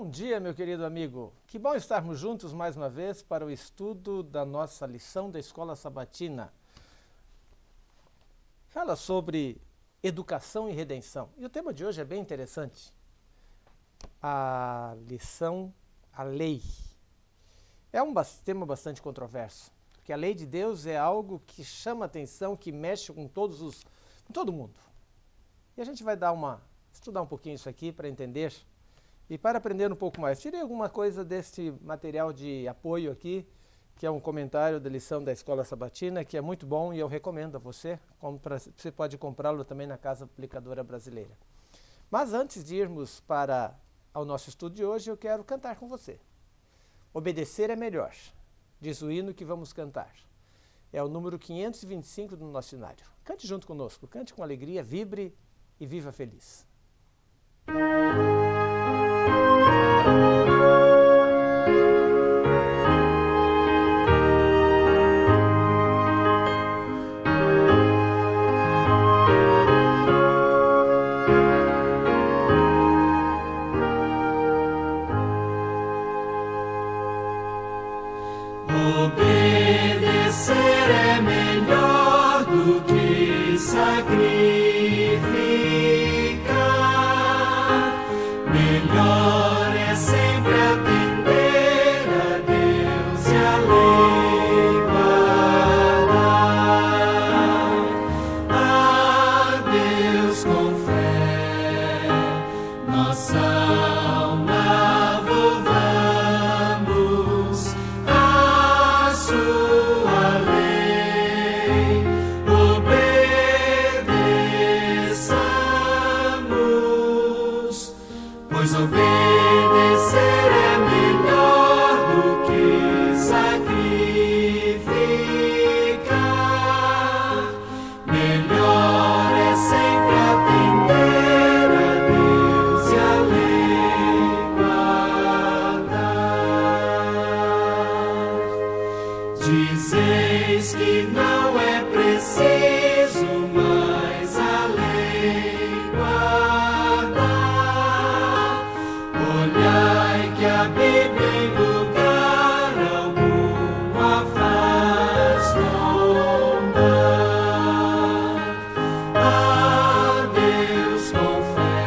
Bom dia, meu querido amigo. Que bom estarmos juntos mais uma vez para o estudo da nossa lição da Escola Sabatina. Fala sobre educação e redenção. E o tema de hoje é bem interessante. A lição, a lei. É um tema bastante controverso, porque a lei de Deus é algo que chama atenção, que mexe com todo mundo. E a gente vai estudar um pouquinho isso aqui para entender. E para aprender um pouco mais, tirei alguma coisa deste material de apoio aqui, que é um comentário da lição da Escola Sabatina, que é muito bom e eu recomendo a você. Você pode comprá-lo também na Casa Publicadora Brasileira. Mas antes de irmos para ao nosso estudo de hoje, eu quero cantar com você. Obedecer é melhor, diz o hino que vamos cantar. É o número 525 do nosso cenário. Cante junto conosco, cante com alegria, vibre e viva feliz. Obedecer é melhor do que sacrificar. Melhor é sempre atender a Deus e a lei guardar. A Deus com fé, nossa alma volvamos à sua lei. Obedeçamos, pois obedecer é melhor do que sacrificar. Melhor é sempre atender a Deus e a lei guardar. Dizeis que não é preciso mais a lei guardar. Olhai que a Bíblia em lugar algum a faz tombar. A Deus com fé,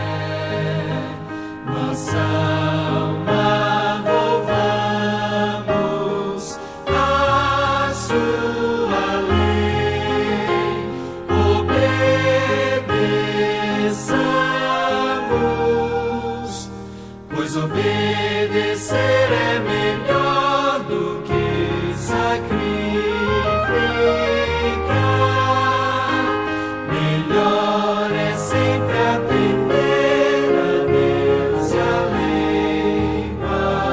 nossa alma volvamos à sua lei. Obedeçamos, pois obedecer é melhor do que sacrificar. Melhor é sempre atender a Deus e a lei guardar.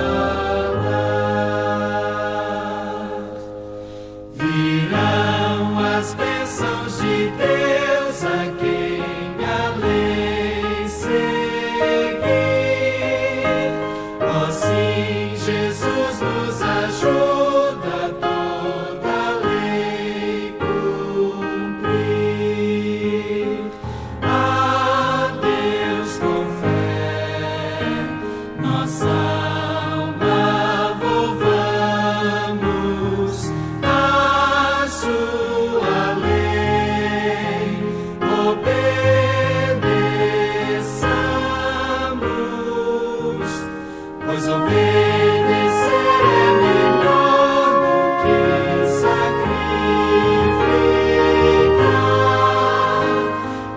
Virão as bênçãos de Deus a quem a lei seguir. Ó sim, Jesus nos ajuda toda a lei cumprir. A Deus com fé, nossa alma volvamos à sua lei. Obedeçamos, pois obedecer é melhor do que sacrificar.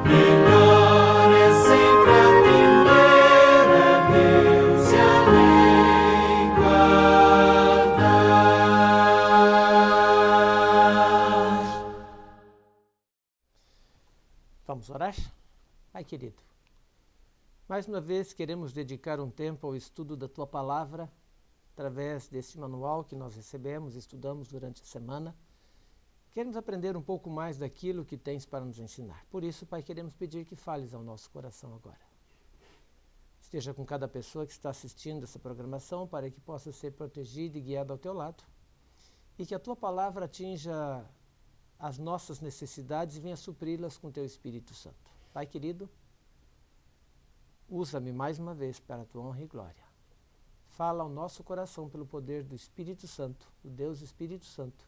Melhor é sempre atender a Deus e a lei guardar. Vamos orar? Pai querido, mais uma vez queremos dedicar um tempo ao estudo da Tua Palavra, através deste manual que nós recebemos e estudamos durante a semana. Queremos aprender um pouco mais daquilo que tens para nos ensinar. Por isso, Pai, queremos pedir que fales ao nosso coração agora. Esteja com cada pessoa que está assistindo essa programação para que possa ser protegida e guiada ao Teu lado. E que a Tua Palavra atinja as nossas necessidades e venha supri-las com Teu Espírito Santo. Pai querido, usa-me mais uma vez para a Tua honra e glória. fala ao nosso coração pelo poder do Espírito Santo, do Deus Espírito Santo.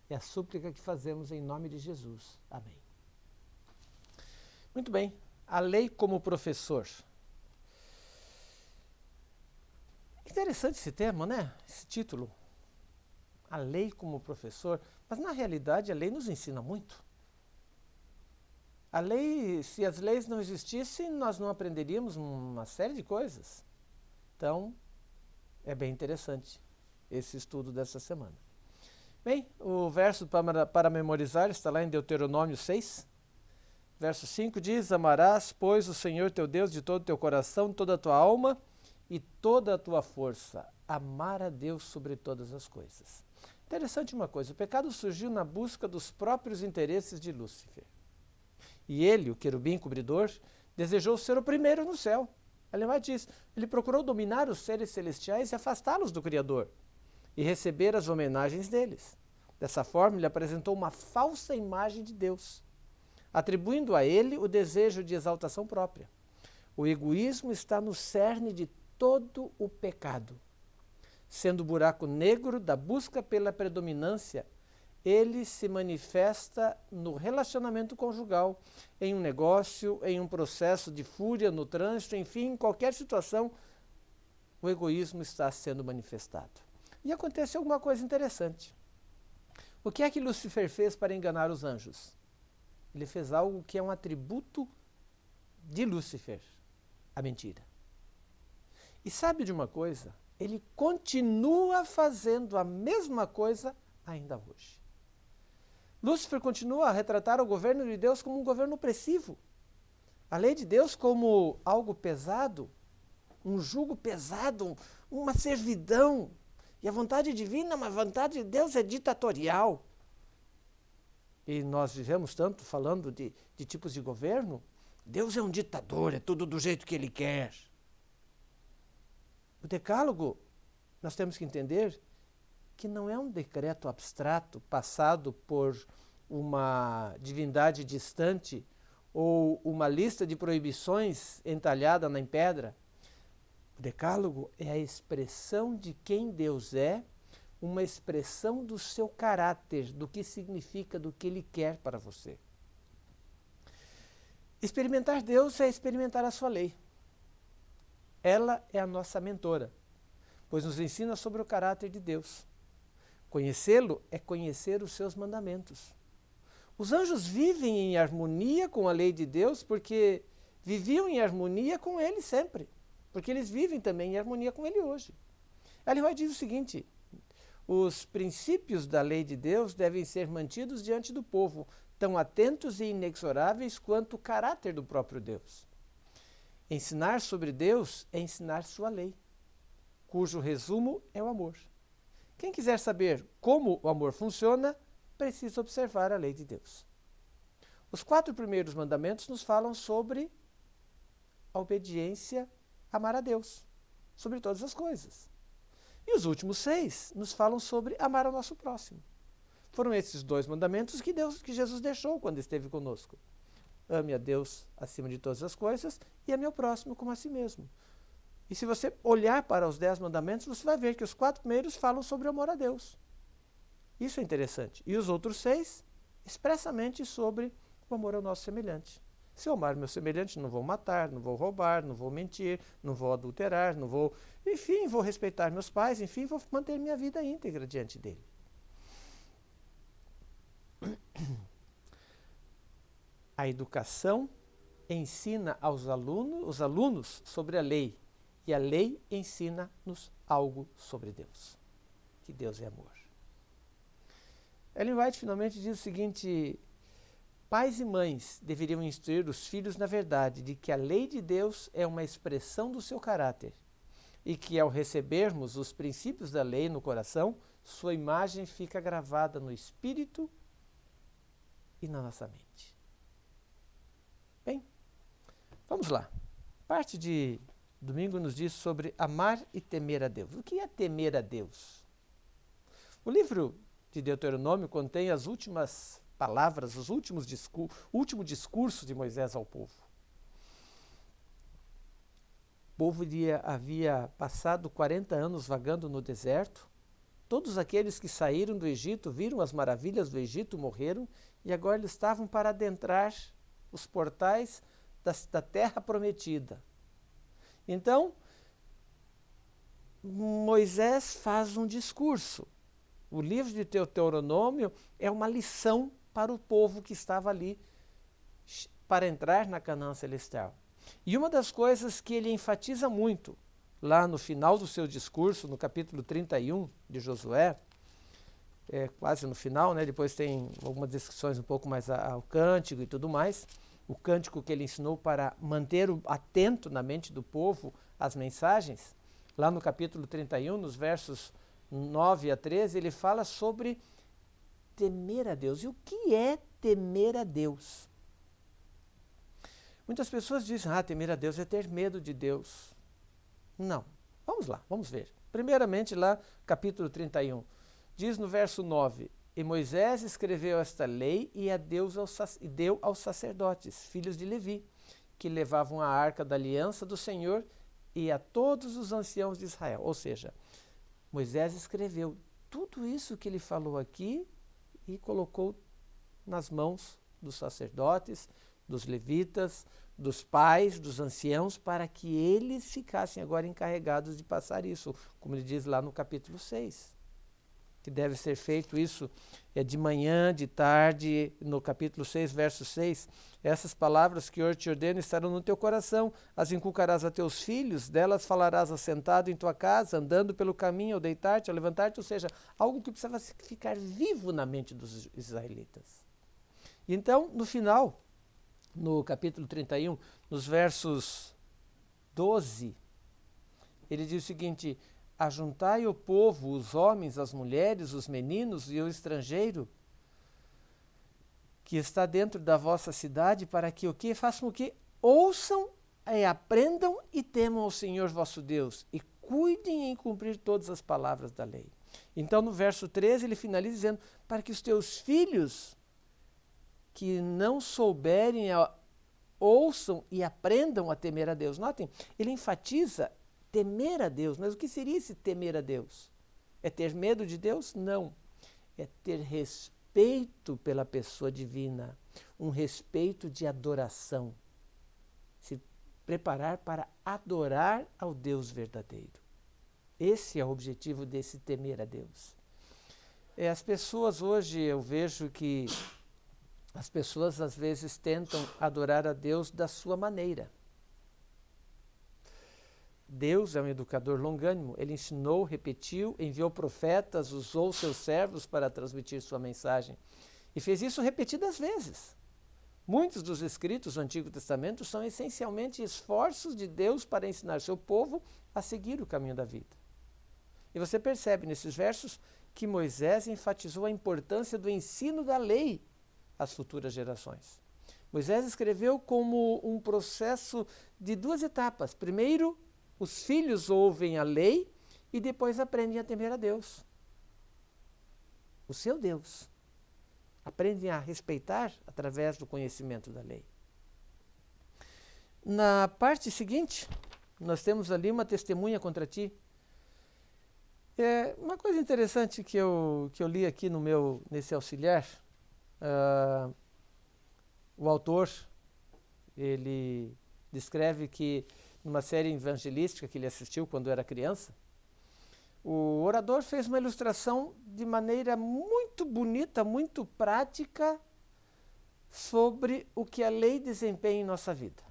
É a súplica que fazemos em nome de Jesus. Amém. Muito bem. A lei como professor. Interessante esse termo, né? Esse título. A lei como professor. Mas, na realidade, a lei nos ensina muito. A lei, se as leis não existissem, nós não aprenderíamos uma série de coisas. Então, é bem interessante esse estudo dessa semana. Bem, o verso para memorizar está lá em Deuteronômio 6. Verso 5 diz: Amarás, pois, o Senhor teu Deus de todo o teu coração, toda a tua alma e toda a tua força. Amar a Deus sobre todas as coisas. Interessante uma coisa, o pecado surgiu na busca dos próprios interesses de Lúcifer. E ele, o querubim cobridor, desejou ser o primeiro no céu. Ellen White diz, ele procurou dominar os seres celestiais e afastá-los do Criador, e receber as homenagens deles. Dessa forma, ele apresentou uma falsa imagem de Deus, atribuindo a ele o desejo de exaltação própria. O egoísmo está no cerne de todo o pecado. Sendo o buraco negro da busca pela predominância, ele se manifesta no relacionamento conjugal, em um negócio, em um processo de fúria no trânsito, enfim, em qualquer situação, o egoísmo está sendo manifestado. E acontece alguma coisa interessante. O que é que Lúcifer fez para enganar os anjos? Ele fez algo que é um atributo de Lúcifer, a mentira. E sabe de uma coisa? Ele continua fazendo a mesma coisa ainda hoje. Lúcifer continua a retratar o governo de Deus como um governo opressivo. A lei de Deus como algo pesado, um jugo pesado, uma servidão. E a vontade divina, mas a vontade de Deus é ditatorial. E nós vivemos tanto falando de tipos de governo. Deus é um ditador, é tudo do jeito que ele quer. O decálogo, nós temos que entender que não é um decreto abstrato passado por uma divindade distante ou uma lista de proibições entalhada em pedra. O decálogo é a expressão de quem Deus é, uma expressão do seu caráter, do que significa, do que Ele quer para você. Experimentar Deus é experimentar a sua lei. Ela é a nossa mentora, pois nos ensina sobre o caráter de Deus. Conhecê-lo é conhecer os seus mandamentos. Os anjos vivem em harmonia com a lei de Deus porque viviam em harmonia com Ele sempre. Porque eles vivem também em harmonia com Ele hoje. Ellen White diz o seguinte, os princípios da lei de Deus devem ser mantidos diante do povo, tão atentos e inexoráveis quanto o caráter do próprio Deus. Ensinar sobre Deus é ensinar sua lei, cujo resumo é o amor. Quem quiser saber como o amor funciona, precisa observar a lei de Deus. Os 4 primeiros mandamentos nos falam sobre a obediência, amar a Deus, sobre todas as coisas. E os últimos 6 nos falam sobre amar ao nosso próximo. Foram esses 2 mandamentos que Jesus deixou quando esteve conosco. Ame a Deus acima de todas as coisas e ame ao próximo como a si mesmo. E se você olhar para os 10 mandamentos, você vai ver que os 4 primeiros falam sobre o amor a Deus. Isso é interessante. E os outros 6, expressamente sobre o amor ao nosso semelhante. Se eu amar meu semelhante, não vou matar, não vou roubar, não vou mentir, não vou adulterar, não vou... Enfim, vou respeitar meus pais, enfim, vou manter minha vida íntegra diante dele. A educação ensina aos os alunos sobre a lei, e a lei ensina-nos algo sobre Deus, que Deus é amor. Ellen White finalmente diz o seguinte, pais e mães deveriam instruir os filhos na verdade de que a lei de Deus é uma expressão do seu caráter, e que ao recebermos os princípios da lei no coração, sua imagem fica gravada no espírito e na nossa mente. Bem, vamos lá. Parte de domingo nos diz sobre amar e temer a Deus. O que é temer a Deus? O livro de Deuteronômio contém as últimas palavras, os último discurso de Moisés ao povo. povo havia passado 40 anos vagando no deserto. Todos aqueles que saíram do Egito, viram as maravilhas do Egito, morreram, e agora eles estavam para adentrar os portais da terra prometida. Então, Moisés faz um discurso. O livro de Deuteronômio é uma lição para o povo que estava ali para entrar na Canaã Celestial. E uma das coisas que ele enfatiza muito, lá no final do seu discurso, no capítulo 31 de Josué, quase no final, né? Depois tem algumas descrições um pouco mais ao cântico e tudo mais, o cântico que ele ensinou para manter atento na mente do povo as mensagens. Lá no capítulo 31, nos versos 9 a 13, ele fala sobre temer a Deus. E o que é temer a Deus? Muitas pessoas dizem, temer a Deus é ter medo de Deus. Não. Vamos lá, vamos ver. Primeiramente lá, capítulo 31, diz no verso 9, e Moisés escreveu esta lei e deu aos sacerdotes, filhos de Levi, que levavam a arca da aliança do Senhor, e a todos os anciãos de Israel. Ou seja, Moisés escreveu tudo isso que ele falou aqui e colocou nas mãos dos sacerdotes, dos levitas, dos pais, dos anciãos, para que eles ficassem agora encarregados de passar isso, como ele diz lá no capítulo 6. Que deve ser feito isso de manhã, de tarde, no capítulo 6, verso 6. Essas palavras que hoje te ordeno estarão no teu coração, as inculcarás a teus filhos, delas falarás assentado em tua casa, andando pelo caminho, ao deitar-te, ao levantar-te, ou seja, algo que precisava ficar vivo na mente dos israelitas. Então, no final, no capítulo 31, nos versos 12, ele diz o seguinte, ajuntai o povo, os homens, as mulheres, os meninos e o estrangeiro que está dentro da vossa cidade, para que o quê? Façam o quê? Ouçam e aprendam e temam ao Senhor vosso Deus e cuidem em cumprir todas as palavras da lei. Então no verso 13 ele finaliza dizendo, para que os teus filhos que não souberem, ouçam e aprendam a temer a Deus. Notem, ele enfatiza temer a Deus, mas o que seria esse temer a Deus? É ter medo de Deus? Não. É ter respeito pela pessoa divina, um respeito de adoração. Se preparar para adorar ao Deus verdadeiro. Esse é o objetivo desse temer a Deus. As pessoas hoje, eu vejo que as pessoas às vezes tentam adorar a Deus da sua maneira. Deus é um educador longânimo, ele ensinou, repetiu, enviou profetas, usou seus servos para transmitir sua mensagem. E fez isso repetidas vezes. Muitos dos escritos do Antigo Testamento são essencialmente esforços de Deus para ensinar seu povo a seguir o caminho da vida. E você percebe nesses versos que Moisés enfatizou a importância do ensino da lei às futuras gerações. Moisés escreveu como um processo de duas etapas. Primeiro, os filhos ouvem a lei e depois aprendem a temer a Deus. O seu Deus. Aprendem a respeitar através do conhecimento da lei. Na parte seguinte, nós temos ali uma testemunha contra ti. Uma coisa interessante que eu li aqui nesse auxiliar, o autor, ele descreve que numa série evangelística que ele assistiu quando era criança, o orador fez uma ilustração de maneira muito bonita, muito prática, sobre o que a lei desempenha em nossa vida.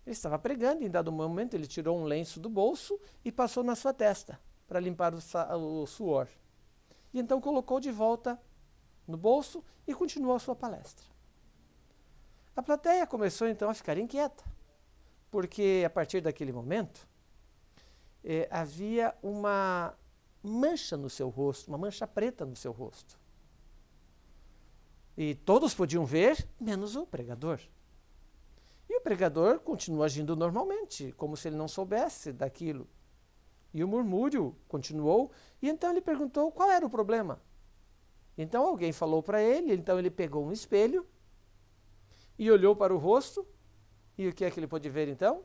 Ele estava pregando e em dado momento ele tirou um lenço do bolso e passou na sua testa para limpar o suor. E então colocou de volta no bolso e continuou a sua palestra. A plateia começou então a ficar inquieta, porque a partir daquele momento havia uma mancha no seu rosto, uma mancha preta no seu rosto. E todos podiam ver, menos o pregador. E o pregador continuou agindo normalmente, como se ele não soubesse daquilo. E o murmúrio continuou, e então ele perguntou qual era o problema. Então alguém falou para ele, então ele pegou um espelho e olhou para o rosto, e o que é que ele pôde ver então?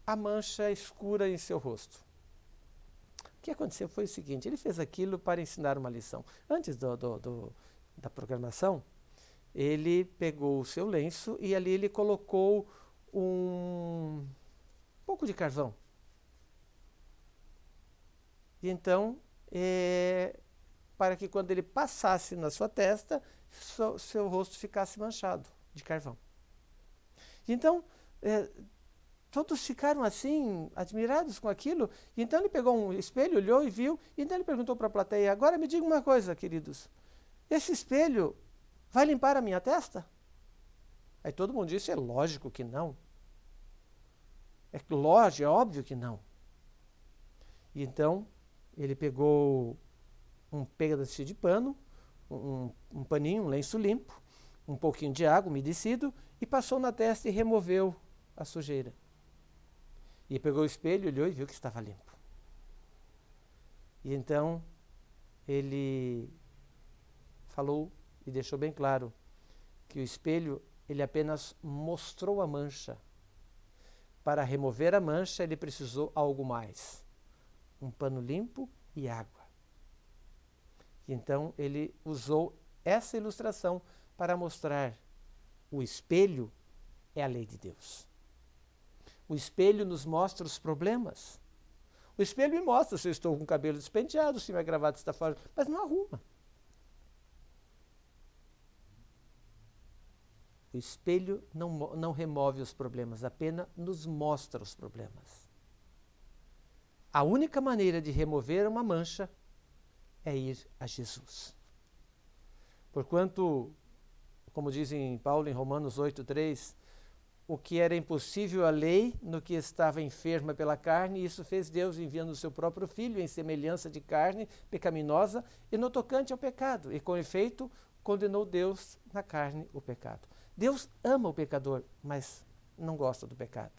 a mancha escura em seu rosto. O que aconteceu foi o seguinte, ele fez aquilo para ensinar uma lição. Antes da programação, ele pegou o seu lenço e ali ele colocou um pouco de carvão. E então, para que quando ele passasse na sua testa, seu rosto ficasse manchado de carvão. E então, todos ficaram assim, admirados com aquilo. E então ele pegou um espelho, olhou e viu. E então ele perguntou para a plateia, agora me diga uma coisa, queridos. Esse espelho vai limpar a minha testa? Aí todo mundo disse, é lógico que não. É lógico, é óbvio que não. E então, ele pegou um pedaço de pano, um paninho, um lenço limpo, um pouquinho de água umedecido, e passou na testa e removeu a sujeira. E pegou o espelho, olhou e viu que estava limpo. E então, ele falou e deixou bem claro que o espelho, ele apenas mostrou a mancha. Para remover a mancha, ele precisou algo mais. Um pano limpo e água. E então, ele usou essa ilustração para mostrar o espelho é a lei de Deus. O espelho nos mostra os problemas. O espelho me mostra se eu estou com o cabelo despenteado, se minha gravata está fora, mas não arruma. O espelho não remove os problemas, apenas nos mostra os problemas. A única maneira de remover uma mancha é ir a Jesus. Porquanto, como dizem Paulo em Romanos 8:3, o que era impossível à lei, no que estava enferma pela carne, isso fez Deus enviando o seu próprio Filho em semelhança de carne pecaminosa e no tocante ao pecado. E com efeito, condenou Deus na carne o pecado. Deus ama o pecador, mas não gosta do pecado.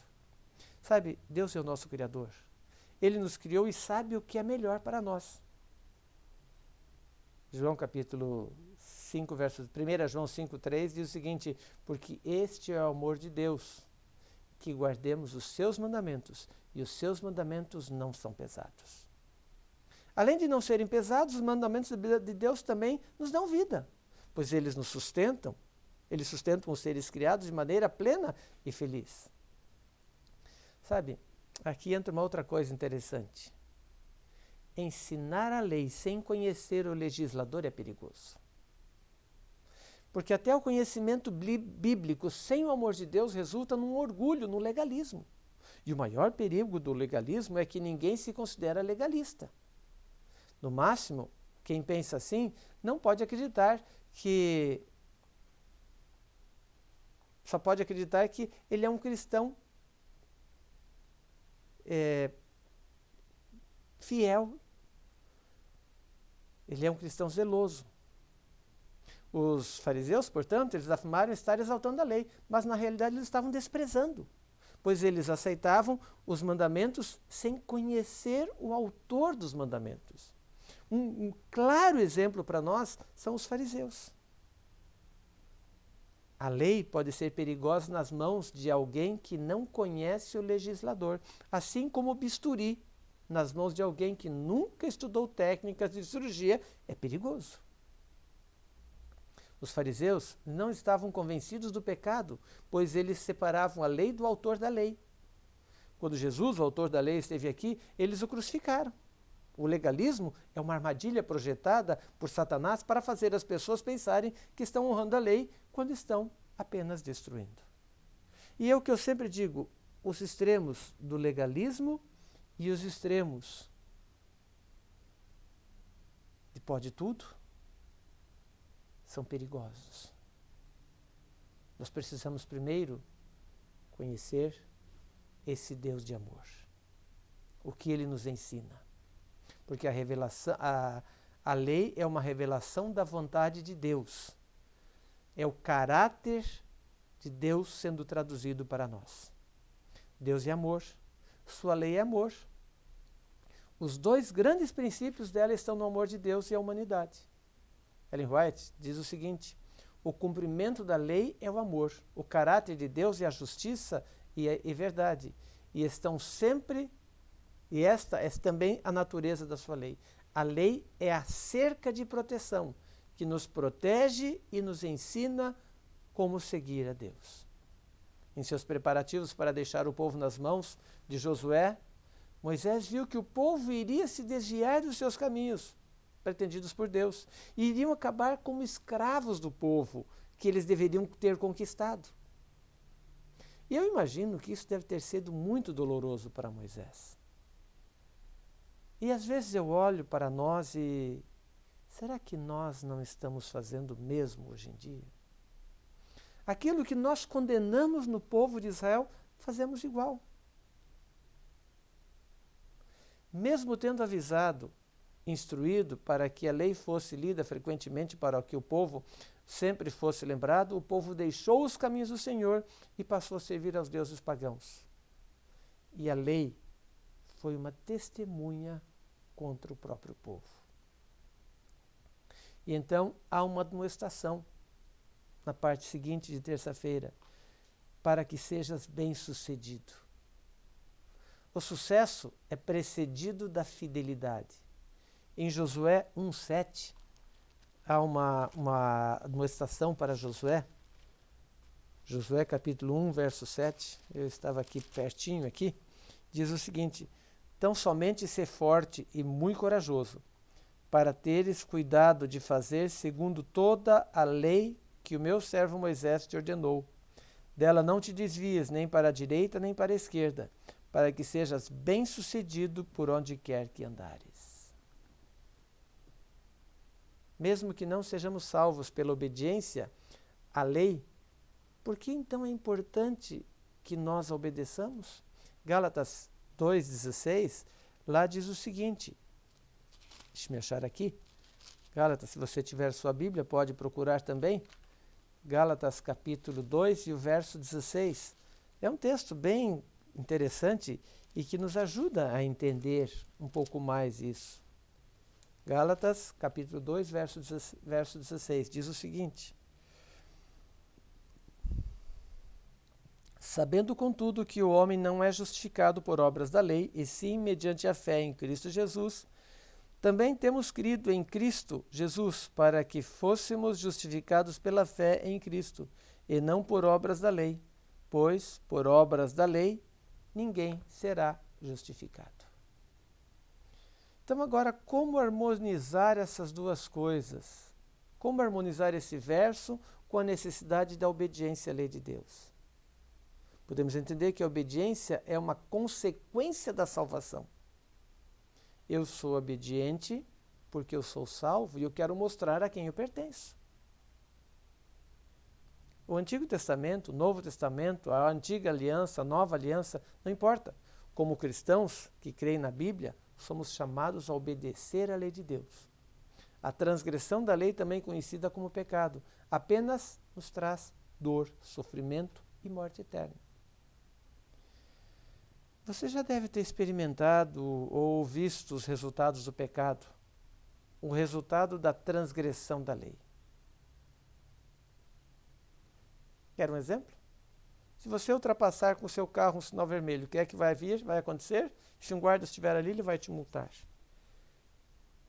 Sabe, Deus é o nosso Criador. Ele nos criou e sabe o que é melhor para nós. João capítulo 5, versos 1 João 5:3 diz o seguinte, porque este é o amor de Deus, que guardemos os seus mandamentos, e os seus mandamentos não são pesados. Além de não serem pesados, os mandamentos de Deus também nos dão vida, pois eles nos sustentam, eles sustentam os seres criados de maneira plena e feliz. Sabe, aqui entra uma outra coisa interessante. Ensinar a lei sem conhecer o legislador é perigoso. Porque até o conhecimento bíblico sem o amor de Deus resulta num orgulho, no legalismo. E o maior perigo do legalismo é que ninguém se considera legalista. No máximo, quem pensa assim não pode acreditar que... Só pode acreditar que ele é um cristão fiel. Ele é um cristão zeloso. Os fariseus, portanto, eles afirmaram estar exaltando a lei, mas na realidade eles estavam desprezando, pois eles aceitavam os mandamentos sem conhecer o autor dos mandamentos. Um claro exemplo para nós são os fariseus. A lei pode ser perigosa nas mãos de alguém que não conhece o legislador, assim como o bisturi nas mãos de alguém que nunca estudou técnicas de cirurgia é perigoso. Os fariseus não estavam convencidos do pecado, pois eles separavam a lei do autor da lei. Quando Jesus, o autor da lei, esteve aqui, eles o crucificaram. O legalismo é uma armadilha projetada por Satanás para fazer as pessoas pensarem que estão honrando a lei quando estão apenas destruindo. E é o que eu sempre digo, os extremos do legalismo e os extremos de pode tudo são perigosos. Nós precisamos primeiro conhecer esse Deus de amor. O que ele nos ensina. Porque a revelação, a lei é uma revelação da vontade de Deus. É o caráter de Deus sendo traduzido para nós. Deus é amor, sua lei é amor. Os dois grandes princípios dela estão no amor de Deus e a humanidade. Ellen White diz o seguinte, o cumprimento da lei é o amor, o caráter de Deus é a justiça e verdade, e estão sempre, e esta é também a natureza da sua lei. A lei é a cerca de proteção que nos protege e nos ensina como seguir a Deus. Em seus preparativos para deixar o povo nas mãos de Josué, Moisés viu que o povo iria se desviar dos seus caminhos, pretendidos por Deus, e iriam acabar como escravos do povo que eles deveriam ter conquistado. E eu imagino que isso deve ter sido muito doloroso para Moisés. E às vezes eu olho para nós e será que nós não estamos fazendo o mesmo hoje em dia? Aquilo que nós condenamos no povo de Israel, fazemos igual. Mesmo tendo avisado, instruído para que a lei fosse lida frequentemente para que o povo sempre fosse lembrado, o povo deixou os caminhos do Senhor e passou a servir aos deuses pagãos. E a lei foi uma testemunha contra o próprio povo. E então há uma admoestação na parte seguinte de terça-feira, para que sejas bem-sucedido. O sucesso é precedido da fidelidade. Em Josué 1:7, há uma admoestação para Josué. Josué capítulo 1, verso 7, eu estava aqui pertinho aqui, diz o seguinte: tão somente ser forte e muito corajoso, para teres cuidado de fazer segundo toda a lei que o meu servo Moisés te ordenou. Dela não te desvies nem para a direita nem para a esquerda, para que sejas bem-sucedido por onde quer que andares. Mesmo que não sejamos salvos pela obediência à lei, por que então é importante que nós a obedeçamos? Gálatas 2,16, lá diz o seguinte, deixa-me achar aqui, Gálatas, se você tiver sua Bíblia, pode procurar também, Gálatas capítulo 2 e o verso 16. É um texto bem interessante e que nos ajuda a entender um pouco mais isso. Gálatas capítulo 2, verso 16, diz o seguinte: sabendo, contudo, que o homem não é justificado por obras da lei, e sim mediante a fé em Cristo Jesus, também temos crido em Cristo Jesus, para que fôssemos justificados pela fé em Cristo, e não por obras da lei, pois, por obras da lei, ninguém será justificado. Então, agora, como harmonizar essas duas coisas? Como harmonizar esse verso com a necessidade da obediência à lei de Deus? Podemos entender que a obediência é uma consequência da salvação. Eu sou obediente porque eu sou salvo e eu quero mostrar a quem eu pertenço. O Antigo Testamento, o Novo Testamento, a Antiga Aliança, a Nova Aliança, não importa. Como cristãos que creem na Bíblia, somos chamados a obedecer à lei de Deus. A transgressão da lei, também conhecida como pecado, apenas nos traz dor, sofrimento e morte eterna. Você já deve ter experimentado ou visto os resultados do pecado, o resultado da transgressão da lei. Quer um exemplo? Se você ultrapassar com o seu carro um sinal vermelho, o que é que vai acontecer? Se um guarda estiver ali, ele vai te multar.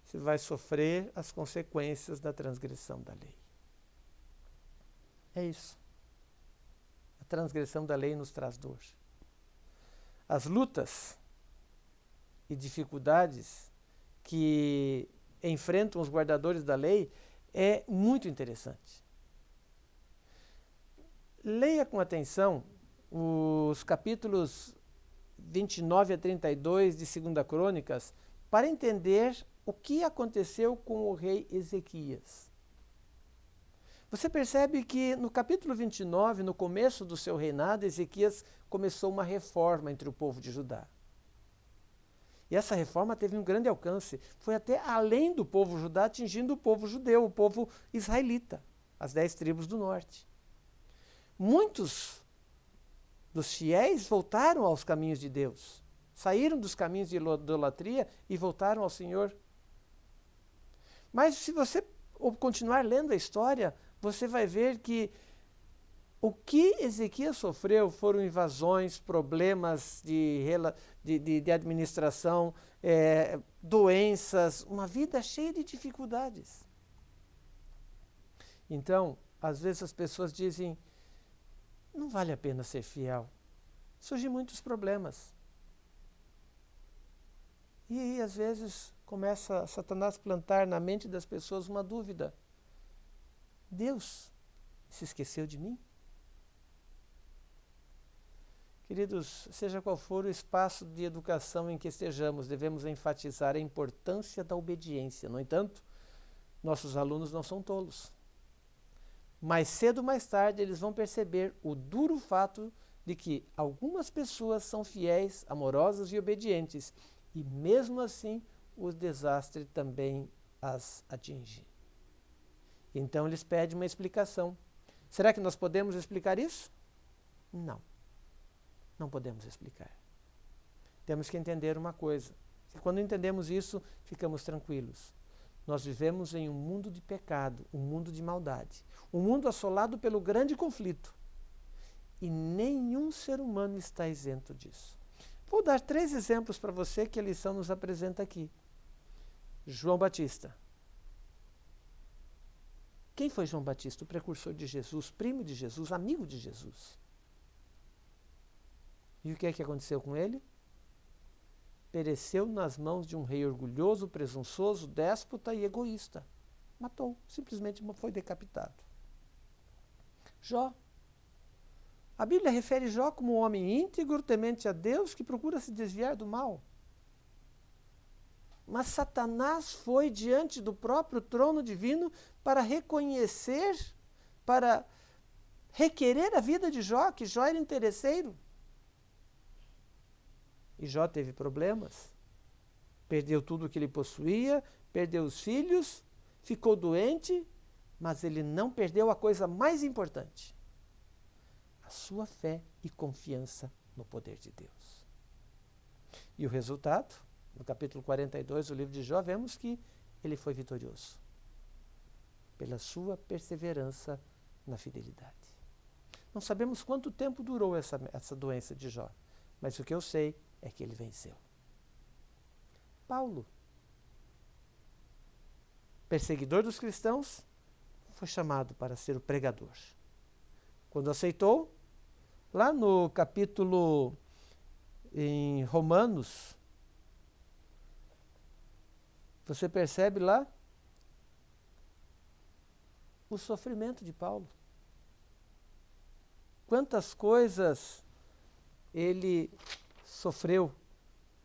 Você vai sofrer as consequências da transgressão da lei. É isso. A transgressão da lei nos traz dor. As lutas e dificuldades que enfrentam os guardadores da lei é muito interessante. Leia com atenção os capítulos 29 a 32 de 2 Crônicas para entender o que aconteceu com o rei Ezequias. Você percebe que no capítulo 29, no começo do seu reinado, Ezequias começou uma reforma entre o povo de Judá. E essa reforma teve um grande alcance, foi até além do povo judá, atingindo o povo judeu, o povo israelita, as 10 tribos do norte. Muitos dos fiéis voltaram aos caminhos de Deus, saíram dos caminhos de idolatria e voltaram ao Senhor. Mas se você continuar lendo a história, você vai ver que O que Ezequias sofreu foram invasões, problemas de administração, doenças, uma vida cheia de dificuldades. Então, às vezes as pessoas dizem, não vale a pena ser fiel. Surgem muitos problemas. E aí, às vezes, começa Satanás a plantar na mente das pessoas uma dúvida. Deus se esqueceu de mim? Queridos, seja qual for o espaço de educação em que estejamos, devemos enfatizar a importância da obediência. No entanto, nossos alunos não são tolos. Mais cedo ou mais tarde, eles vão perceber o duro fato de que algumas pessoas são fiéis, amorosas e obedientes, e mesmo assim o desastre também as atinge. Então eles pedem uma explicação. Será que nós podemos explicar isso? Não. Não podemos explicar. Temos que entender uma coisa. E quando entendemos isso, ficamos tranquilos. Nós vivemos em um mundo de pecado, um mundo de maldade, um mundo assolado pelo grande conflito. E nenhum ser humano está isento disso. Vou dar 3 exemplos para você que a lição nos apresenta aqui. João Batista. Quem foi João Batista? O precursor de Jesus, primo de Jesus, amigo de Jesus. E o que é que aconteceu com ele? Pereceu nas mãos de um rei orgulhoso, presunçoso, déspota e egoísta. Matou, simplesmente foi decapitado. Jó. A Bíblia refere Jó como um homem íntegro, temente a Deus, que procura se desviar do mal. Mas Satanás foi diante do próprio trono divino para reconhecer, para requerer a vida de Jó, que Jó era interesseiro. E Jó teve problemas, perdeu tudo o que ele possuía, perdeu os filhos, ficou doente, mas ele não perdeu a coisa mais importante, a sua fé e confiança no poder de Deus. E o resultado, no capítulo 42 do livro de Jó, vemos que ele foi vitorioso, pela sua perseverança na fidelidade. Não sabemos quanto tempo durou essa doença de Jó, mas o que eu sei é que ele venceu. Paulo, perseguidor dos cristãos, foi chamado para ser o pregador. Quando aceitou, lá no capítulo em Romanos, você percebe lá o sofrimento de Paulo. Quantas coisas ele sofreu,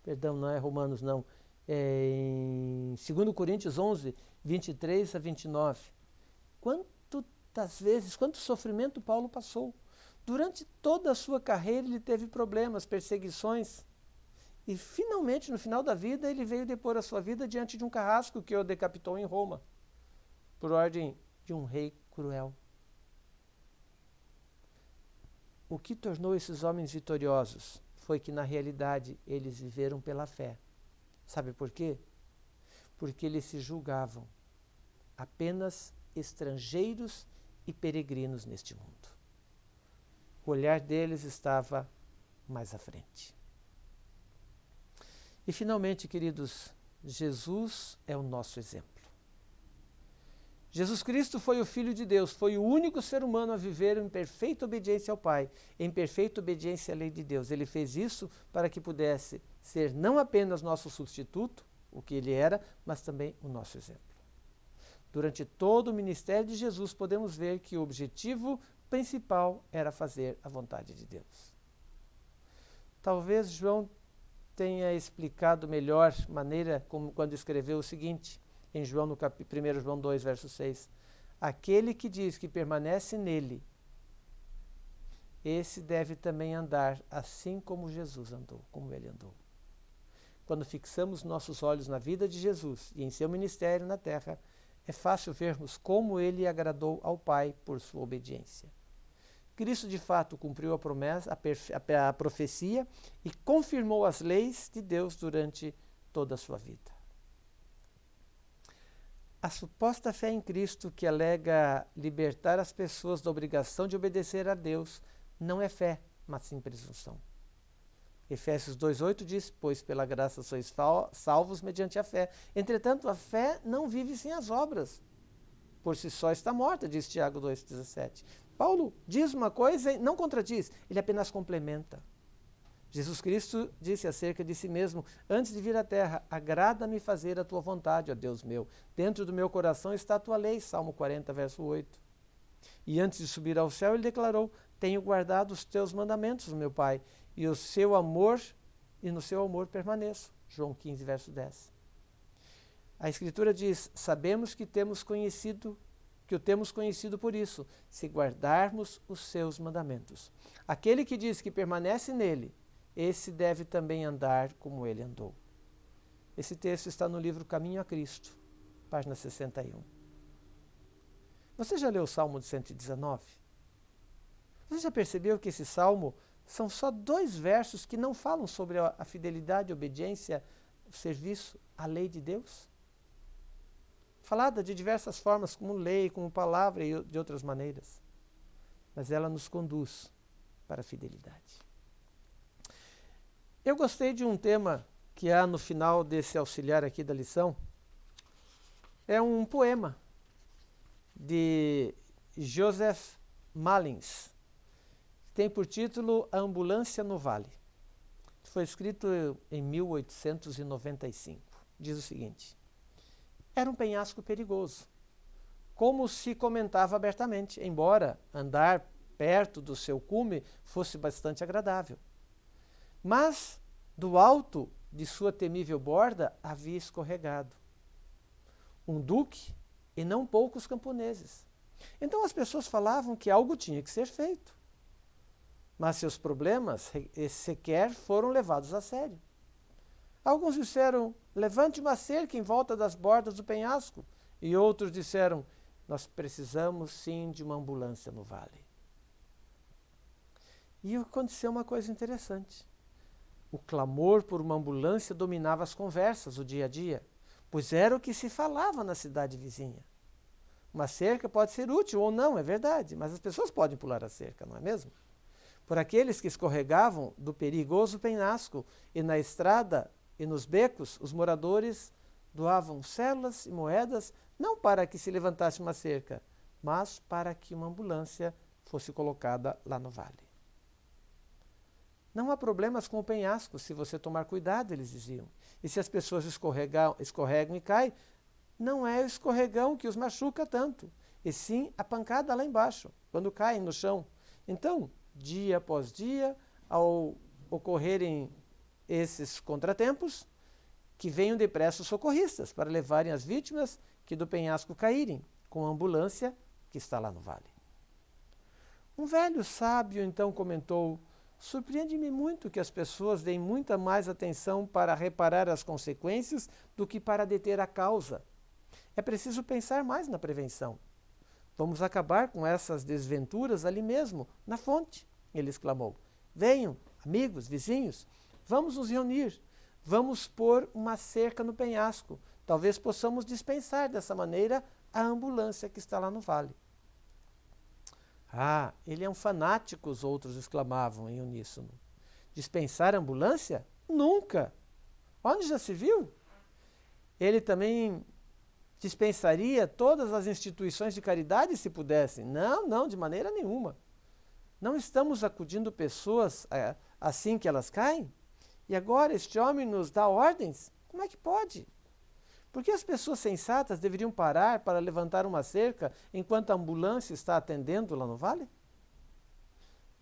perdão, não é Romanos não, é em 2 Coríntios 11, 23 a 29. Quantas vezes, quanto sofrimento Paulo passou. Durante toda a sua carreira ele teve problemas, perseguições. E finalmente, no final da vida, ele veio depor a sua vida diante de um carrasco que o decapitou em Roma, por ordem de um rei cruel. O que tornou esses homens vitoriosos foi que, na realidade, eles viveram pela fé. Sabe por quê? Porque eles se julgavam apenas estrangeiros e peregrinos neste mundo. O olhar deles estava mais à frente. E, finalmente, queridos, Jesus é o nosso exemplo. Jesus Cristo foi o Filho de Deus, foi o único ser humano a viver em perfeita obediência ao Pai, em perfeita obediência à lei de Deus. Ele fez isso para que pudesse ser não apenas nosso substituto, o que ele era, mas também o nosso exemplo. Durante todo o ministério de Jesus, podemos ver que o objetivo principal era fazer a vontade de Deus. Talvez João tenha explicado melhor maneira quando escreveu o seguinte, em João, no 1 João 2, verso 6. Aquele que diz que permanece nele, esse deve também andar assim como Jesus andou, como ele andou. Quando fixamos nossos olhos na vida de Jesus e em seu ministério na terra, é fácil vermos como ele agradou ao Pai por sua obediência. Cristo, de fato, cumpriu a promessa, a profecia e confirmou as leis de Deus durante toda a sua vida. A suposta fé em Cristo que alega libertar as pessoas da obrigação de obedecer a Deus não é fé, mas sim presunção. Efésios 2,8 diz, pois pela graça sois salvos mediante a fé. Entretanto, a fé não vive sem as obras. Por si só está morta, diz Tiago 2,17. Paulo diz uma coisa e não contradiz, ele apenas complementa. Jesus Cristo disse acerca de si mesmo, antes de vir à terra, agrada-me fazer a tua vontade, ó Deus meu. Dentro do meu coração está a tua lei, Salmo 40, verso 8. E antes de subir ao céu, ele declarou, tenho guardado os teus mandamentos, meu Pai, e no seu amor permaneço, João 15, verso 10. A Escritura diz, sabemos que o temos conhecido por isso, se guardarmos os seus mandamentos. Aquele que diz que permanece nele, esse deve também andar como ele andou. Esse texto está no livro Caminho a Cristo, página 61. Você já leu o Salmo de 119? Você já percebeu que esse salmo são só 2 versos que não falam sobre a fidelidade, a obediência, o serviço à lei de Deus? Falada de diversas formas, como lei, como palavra e de outras maneiras. Mas ela nos conduz para a fidelidade. Eu gostei de um tema que há no final desse auxiliar aqui da lição. É um poema de Joseph Malins. Tem por título A Ambulância no Vale. Foi escrito em 1895. Diz o seguinte. Era um penhasco perigoso, como se comentava abertamente, embora andar perto do seu cume fosse bastante agradável. Mas, do alto de sua temível borda, havia escorregado um duque e não poucos camponeses. Então as pessoas falavam que algo tinha que ser feito, mas seus problemas sequer foram levados a sério. Alguns disseram, levante uma cerca em volta das bordas do penhasco. E outros disseram, nós precisamos sim de uma ambulância no vale. E aconteceu uma coisa interessante. O clamor por uma ambulância dominava as conversas, o dia a dia, pois era o que se falava na cidade vizinha. Uma cerca pode ser útil ou não, é verdade, mas as pessoas podem pular a cerca, não é mesmo? Por aqueles que escorregavam do perigoso penhasco e na estrada e nos becos, os moradores doavam células e moedas, não para que se levantasse uma cerca, mas para que uma ambulância fosse colocada lá no vale. Não há problemas com o penhasco se você tomar cuidado, eles diziam. E se as pessoas escorregam e caem, não é o escorregão que os machuca tanto, e sim a pancada lá embaixo, quando caem no chão. Então, dia após dia, ao ocorrerem esses contratempos, que venham depressa os socorristas para levarem as vítimas que do penhasco caírem, com a ambulância que está lá no vale. Um velho sábio então comentou, surpreende-me muito que as pessoas deem muita mais atenção para reparar as consequências do que para deter a causa. É preciso pensar mais na prevenção. Vamos acabar com essas desventuras ali mesmo, na fonte, ele exclamou. Venham, amigos, vizinhos, vamos nos reunir, vamos pôr uma cerca no penhasco. Talvez possamos dispensar dessa maneira a ambulância que está lá no vale. Ah, ele é um fanático, os outros exclamavam em uníssono. Dispensar a ambulância? Nunca! Onde já se viu? Ele também dispensaria todas as instituições de caridade se pudessem? Não, de maneira nenhuma. Não estamos acudindo pessoas assim que elas caem? E agora este homem nos dá ordens? Como é que pode? Por que as pessoas sensatas deveriam parar para levantar uma cerca enquanto a ambulância está atendendo lá no vale?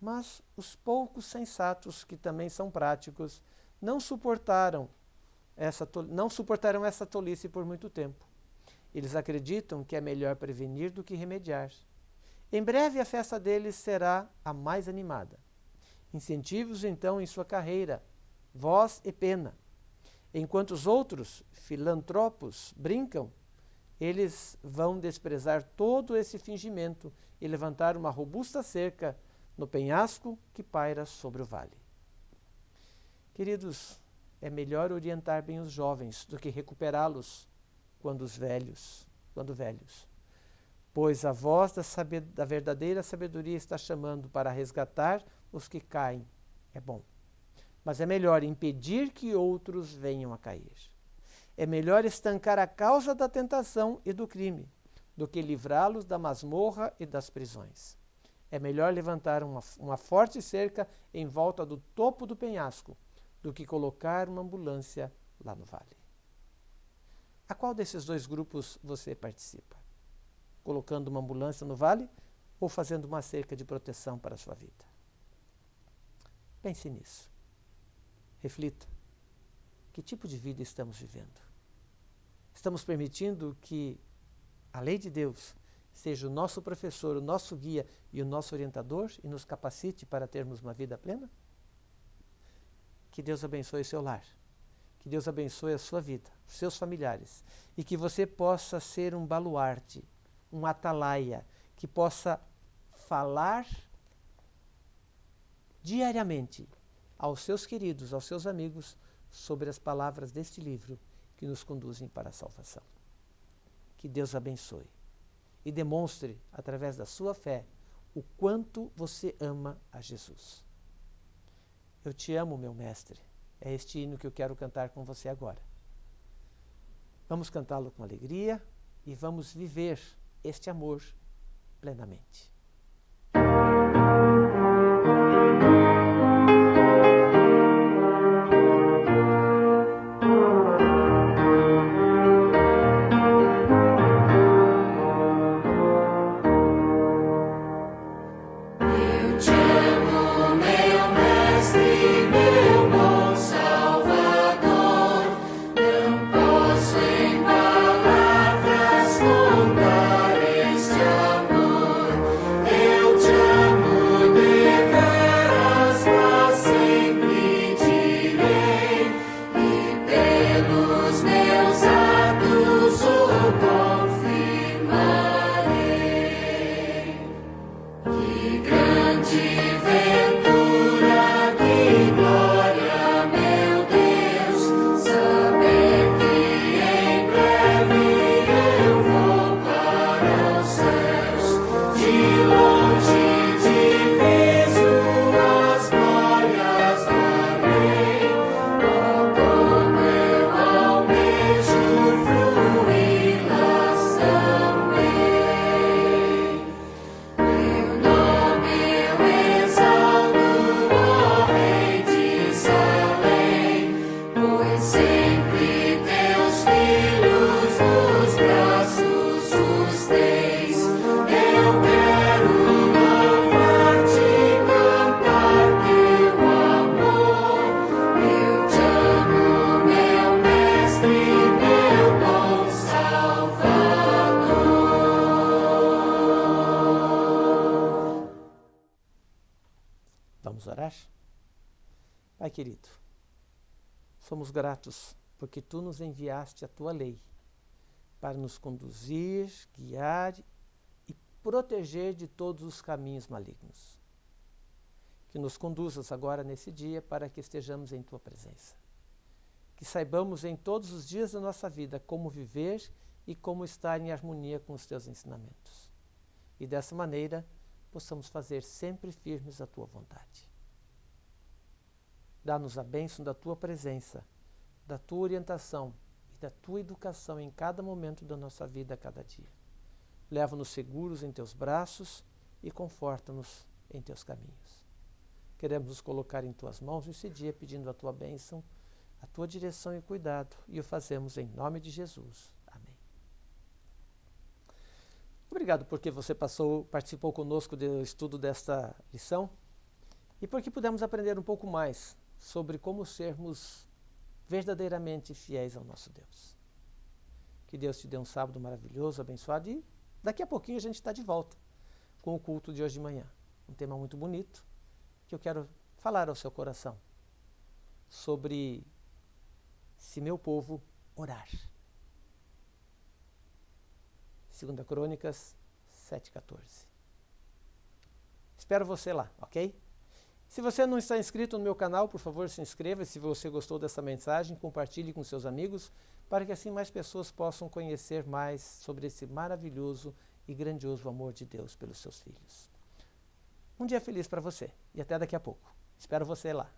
Mas os poucos sensatos, que também são práticos, não suportaram essa tolice por muito tempo. Eles acreditam que é melhor prevenir do que remediar. Em breve a festa deles será a mais animada. Incentive-os então em sua carreira, voz e pena. Enquanto os outros filantropos brincam, eles vão desprezar todo esse fingimento e levantar uma robusta cerca no penhasco que paira sobre o vale. Queridos, é melhor orientar bem os jovens do que recuperá-los quando os velhos quando velhos. Pois a voz da verdadeira sabedoria está chamando para resgatar os que caem. É bom. Mas é melhor impedir que outros venham a cair. É melhor estancar a causa da tentação e do crime, do que livrá-los da masmorra e das prisões. É melhor levantar uma forte cerca em volta do topo do penhasco, do que colocar uma ambulância lá no vale. A qual desses dois grupos você participa? Colocando uma ambulância no vale ou fazendo uma cerca de proteção para a sua vida? Pense nisso. Reflita. Que tipo de vida estamos vivendo? Estamos permitindo que a lei de Deus seja o nosso professor, o nosso guia e o nosso orientador e nos capacite para termos uma vida plena? Que Deus abençoe o seu lar. Que Deus abençoe a sua vida, os seus familiares. E que você possa ser um baluarte, um atalaia, que possa falar diariamente aos seus queridos, aos seus amigos, sobre as palavras deste livro que nos conduzem para a salvação. Que Deus abençoe e demonstre, através da sua fé, o quanto você ama a Jesus. Eu te amo, meu mestre. É este hino que eu quero cantar com você agora. Vamos cantá-lo com alegria e vamos viver este amor plenamente. Vamos orar? Pai querido, somos gratos porque Tu nos enviaste a Tua lei para nos conduzir, guiar e proteger de todos os caminhos malignos. Que nos conduzas agora nesse dia para que estejamos em Tua presença. Que saibamos em todos os dias da nossa vida como viver e como estar em harmonia com os Teus ensinamentos. E dessa maneira possamos fazer sempre firmes a Tua vontade. Dá-nos a bênção da Tua presença, da Tua orientação e da Tua educação em cada momento da nossa vida, a cada dia. Leva-nos seguros em Teus braços e conforta-nos em Teus caminhos. Queremos nos colocar em Tuas mãos nesse dia, pedindo a Tua bênção, a Tua direção e cuidado, e o fazemos em nome de Jesus. Amém. Obrigado porque você participou conosco do estudo desta lição e porque pudemos aprender um pouco mais sobre como sermos verdadeiramente fiéis ao nosso Deus. Que Deus te dê um sábado maravilhoso, abençoado, e daqui a pouquinho a gente está de volta com o culto de hoje de manhã. Um tema muito bonito que eu quero falar ao seu coração sobre se meu povo orar. 2 Crônicas 7,14. Espero você lá, ok? Se você não está inscrito no meu canal, por favor, se inscreva. Se você gostou dessa mensagem, compartilhe com seus amigos, para que assim mais pessoas possam conhecer mais sobre esse maravilhoso e grandioso amor de Deus pelos seus filhos. Um dia feliz para você e até daqui a pouco. Espero você lá.